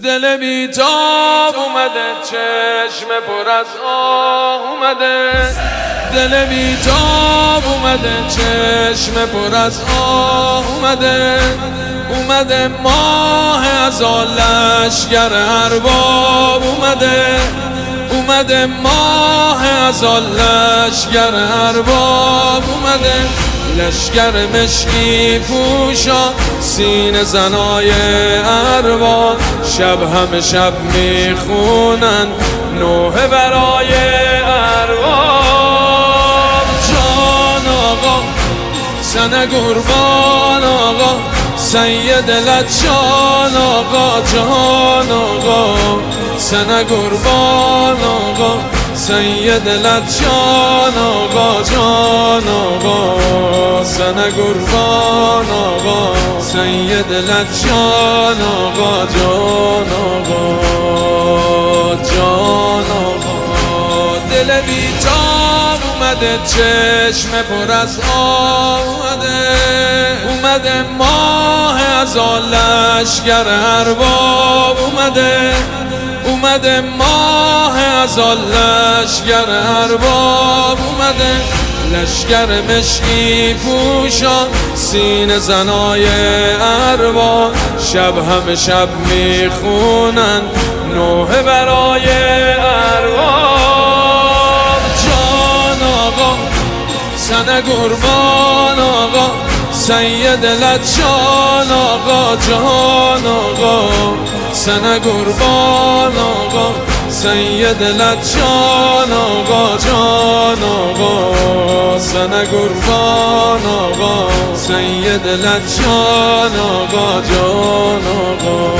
دل بیتاب اومده، چشم پر از آه اومده. دل بیتاب اومده، چشم پر از آه اومده. اومده ماه ازال لشگر ارباب اومده. اومده ماه ازال لشگر ارباب اومده. لشگر مشکی پوشا سینه زنای ارباب، شب همه شب میخونن نوحه برای ارباب. جان آقا سنه قربان آقا، سید لجان آقا. جان آقا سنه قربان آقا، سید لجان آقا. جان آقا سنه قربان آقا، سید لجان آقا. جان آقا جان آقا. دل بیتاب اومده، چشم پر از آه اومده. اومده ماه ازال لشگر ارباب اومده. اومده ماه ازال لشگر ارباب اومده. لشگر مشکی پوشا سینه زنای ارباب، شب همه شب میخونن نوحه برای ارباب. جان آقا سنه قربان آقا، سید لجان آقا. جان آقا سنه قربان آقا، سید لجان آقا. جان آقا سنه قربان آقا، سید لجان آقا. جان آقا